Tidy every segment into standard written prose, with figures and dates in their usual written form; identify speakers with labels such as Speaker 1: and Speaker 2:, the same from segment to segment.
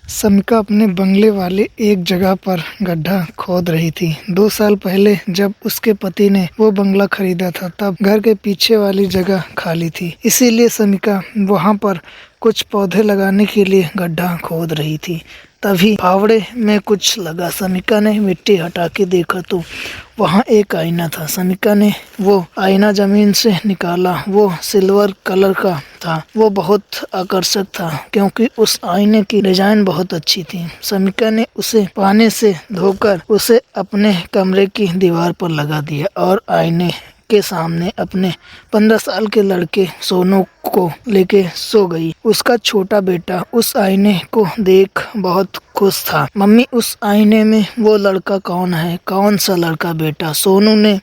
Speaker 1: समिका अपने बंगले वाले एक जगह पर गड्ढा खोद रही थी। 2 साल पहले जब उसके पति ने वो बंगला खरीदा था तब घर के पीछे वाली जगह खाली थी, इसीलिए समिका वहां पर कुछ पौधे लगाने के लिए गड्ढा खोद रही थी। तभी फावड़े में कुछ लगा। समिका ने मिट्टी हटा के देखा तो वहाँ एक आईना था। समिका ने वो आईना जमीन से निकाला। वो सिल्वर कलर का था। वो बहुत आकर्षक था क्योंकि उस आईने की डिजाइन बहुत अच्छी थी। समिका ने उसे पानी से धोकर उसे अपने कमरे की दीवार पर लगा दिया और आईने के सामने अपने 15 साल के लड़के सोनू को लेके सो गई। उसका छोटा बेटा उस आईने को देख बहुत खुश था। मम्मी, उस आईने में वो लड़का कौन है? कौन सा लड़का बेटा? सोनू ने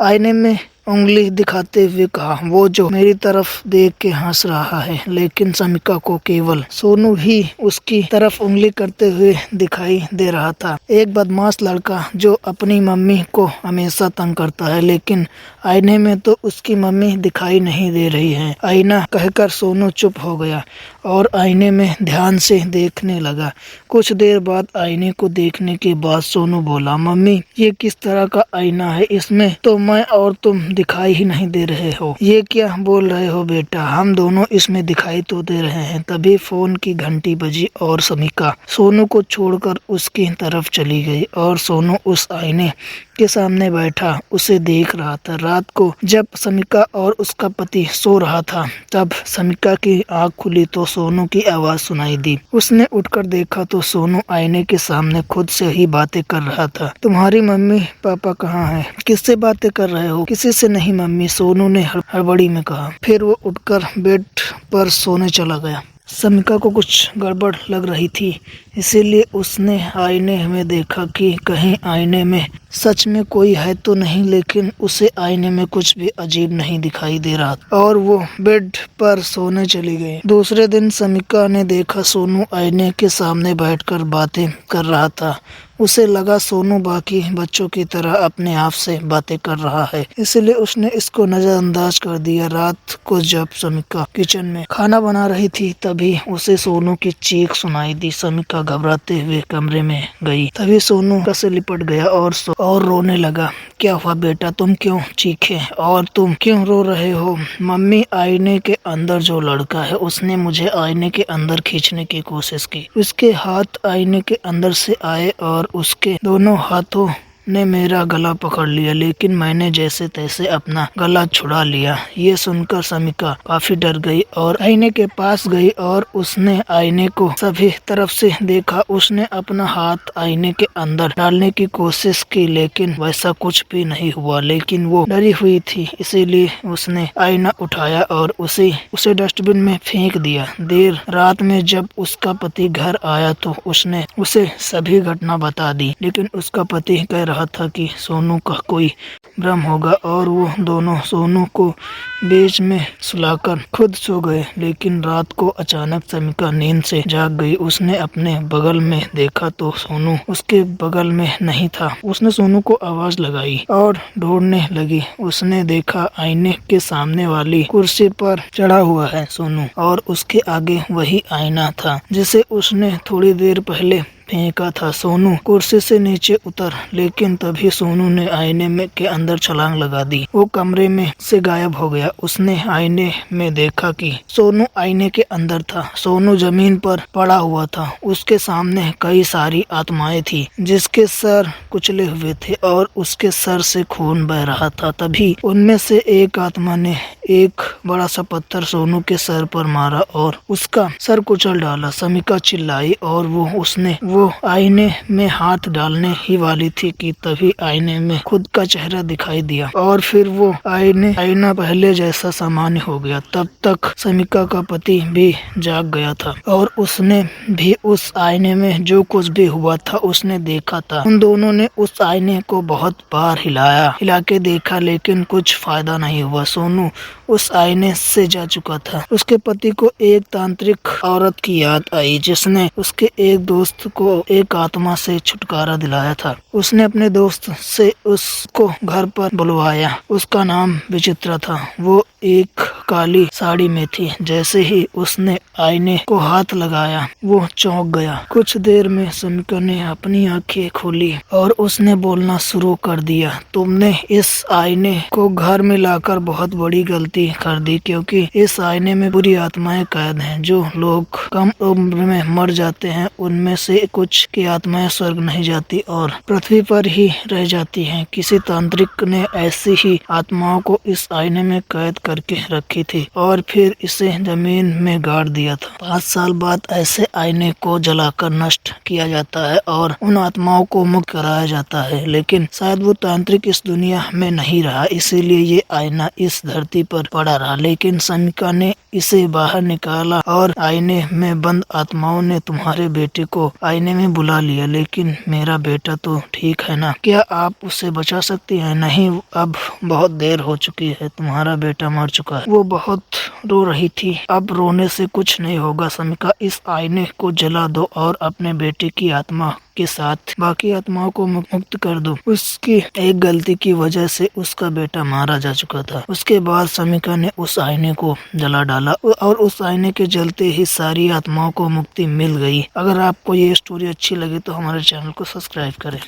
Speaker 1: आईने में उंगली दिखाते हुए कहा। वो जो मेरी तरफ देख के हंस रहा है। लेकिन समिका को केवल सोनू ही उसकी तरफ उंगली करते हुए दिखाई दे रहा था। एक बदमाश लड़का जो अपनी मम्मी को हमेशा तंग करता है, लेकिन आईने में तो उसकी मम्मी दिखाई नहीं दे रही है। आईना कहकर सोनू चुप हो गया और आईने में ध्यान से देखने लगा। कुछ देर बाद आईने को देखने के बाद सोनू बोला, मम्मी, ये किस तरह का आईना है? इसमें तो मैं और तुम दिखाई ही नहीं दे रहे हो। ये क्या बोल रहे हो बेटा? हम दोनों इसमें दिखाई तो दे रहे हैं। तभी फोन की घंटी बजी और समिका सोनू को छोड़कर उसकी तरफ चली गई और सोनू उस आईने के सामने बैठा उसे देख रहा था। रात को जब समिका और उसका पति सो रहा था तब समिका की आंख खुली तो सोनू की आवाज सुनाई दी। उसने उठकर देखा तो सोनू आईने के सामने खुद से ही बातें कर रहा था। तुम्हारी मम्मी पापा कहाँ हैं? किससे बातें कर रहे हो? किसी से नहीं मम्मी, सोनू ने हड़बड़ी में कहा। फिर वो उठकर बेड पर सोने चला गया। समिका को कुछ गड़बड़ लग रही थी, इसीलिए उसने आईने में देखा कि कहीं आईने में सच में कोई है तो नहीं, लेकिन उसे आईने में कुछ भी अजीब नहीं दिखाई दे रहा और वो बेड पर सोने चली गई। दूसरे दिन समिका ने देखा सोनू आईने के सामने बैठकर बातें कर रहा था। उसे लगा सोनू बाकी बच्चों की तरह अपने आप से बातें कर रहा है, इसलिए उसने इसको नजरअंदाज कर दिया। रात को जब समिका किचन में खाना बना रही थी तभी उसे सोनू की चीख सुनाई दी। समिका घबराते हुए कमरे में गई। तभी सोनू से लिपट गया और रोने लगा। क्या हुआ बेटा? तुम क्यों चीखे और तुम क्यों रो रहे हो? मम्मी, आईने के अंदर जो लड़का है उसने मुझे आईने के अंदर खींचने की कोशिश की। उसके हाथ आईने के अंदर से आए और उसके दोनों हाथों ने मेरा गला पकड़ लिया, लेकिन मैंने जैसे तैसे अपना गला छुड़ा लिया। ये सुनकर समिका काफी डर गई और आईने के पास गई और उसने आईने को सभी तरफ से देखा। उसने अपना हाथ आईने के अंदर डालने की कोशिश की, लेकिन वैसा कुछ भी नहीं हुआ। लेकिन वो डरी हुई थी, इसीलिए उसने आईना उठाया और उसे डस्टबिन में फेंक दिया। देर रात में जब उसका पति घर आया तो उसने उसे सभी घटना बता दी, लेकिन उसका पति कह रहा था कि सोनू का कोई भ्रम होगा और वो दोनों सोनू को बीच में सुलाकर खुद सो गए। लेकिन रात को अचानक समिका नींद से जाग गई। उसने अपने बगल में देखा तो सोनू उसके बगल में नहीं था। उसने सोनू को आवाज लगाई और ढूंढने लगी। उसने देखा आईने के सामने वाली कुर्सी पर चढ़ा हुआ है सोनू और उसके आगे वही आईना था जिसे उसने थोड़ी देर पहले फेंका था। सोनू कुर्सी से नीचे उतर, लेकिन तभी सोनू ने आईने में के अंदर छलांग लगा दी। वो कमरे में से गायब हो गया। उसने आईने में देखा कि सोनू आईने के अंदर था। सोनू जमीन पर पड़ा हुआ था। उसके सामने कई सारी आत्माएं थी जिसके सर कुचले हुए थे और उसके सर से खून बह रहा था। तभी उनमें से एक आत्मा ने एक बड़ा सा पत्थर सोनू के सर पर मारा और उसका सर कुचल डाला। समिका चिल्लाई और वो आईने में हाथ डालने ही वाली थी कि तभी आईने में खुद का चेहरा दिखाई दिया और फिर वो आईना पहले जैसा सामान्य हो गया। तब तक समिका का पति भी जाग गया था और उसने भी उस आईने में जो कुछ भी हुआ था उसने देखा था। उन दोनों ने उस आईने को बहुत बार हिला के देखा, लेकिन कुछ फायदा नहीं हुआ। सोनू उस आईने से जा चुका था। उसके पति को एक तांत्रिक औरत की याद आई जिसने उसके एक दोस्त को एक आत्मा से छुटकारा दिलाया था। उसने अपने दोस्त से उसको घर पर बुलवाया। उसका नाम विचित्रा था। वो एक काली साड़ी में थी। जैसे ही उसने आईने को हाथ लगाया वो चौंक गया। कुछ देर में समीका ने अपनी आंखें खोली और उसने बोलना शुरू कर दिया, तुमने इस आईने को घर में लाकर बहुत बड़ी गलती कर दी, क्योंकि इस आईने में बुरी आत्माएं कैद हैं। जो लोग कम उम्र में मर जाते हैं उनमें से कुछ की आत्माएं स्वर्ग नहीं जाती और पृथ्वी पर ही रह जाती हैं। किसी तांत्रिक ने ऐसी ही आत्माओं को इस आईने में कैद करके रखी थी और फिर इसे जमीन में गाड़ दिया था। 5 साल बाद ऐसे आईने को जलाकर नष्ट किया जाता है और उन आत्माओं को मुक्त कराया जाता है। लेकिन शायद वो तांत्रिक इस दुनिया में नहीं रहा, इसीलिए ये आईना इस धरती पर पड़ा रहा। लेकिन समीका ने इसे बाहर निकाला और आईने में बंद आत्माओं ने तुम्हारे बेटे को आईने में बुला लिया। लेकिन मेरा बेटा तो ठीक है ना? क्या आप उसे बचा सकती हैं? नहीं, अब बहुत देर हो चुकी है। तुम्हारा बेटा मर चुका है। वो बहुत रो रही थी। अब रोने से कुछ नहीं होगा समीका, इस आईने को जला दो और अपने बेटे की आत्मा के साथ बाकी आत्माओं को मुक्त कर दो। उसकी एक गलती की वजह से उसका बेटा मारा जा चुका था। उसके बाद समीका ने उस आईने को जला डाला और उस आईने के जलते ही सारी आत्माओं को मुक्ति मिल गई। अगर आपको ये स्टोरी अच्छी लगी तो हमारे चैनल को सब्सक्राइब करें।